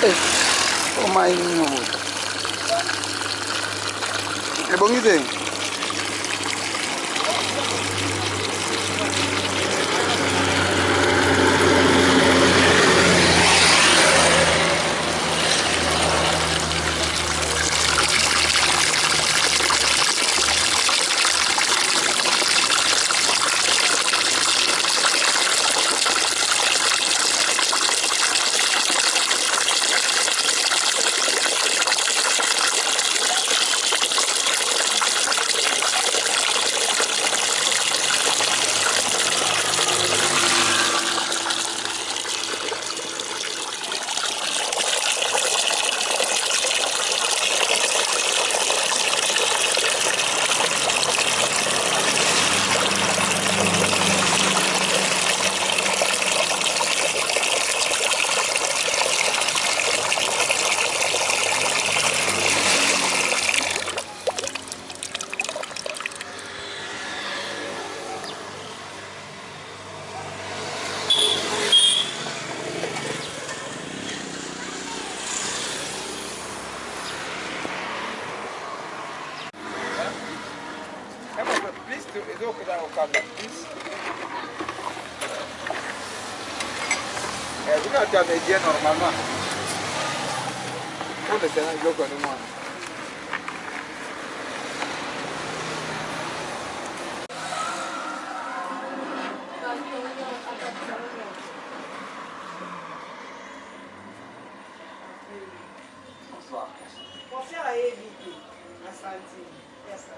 Oh my God. Eh, bom dia. Please do it okay that will come please. We not have a general mama. What is that look on the one? Você é ele, Asante, essa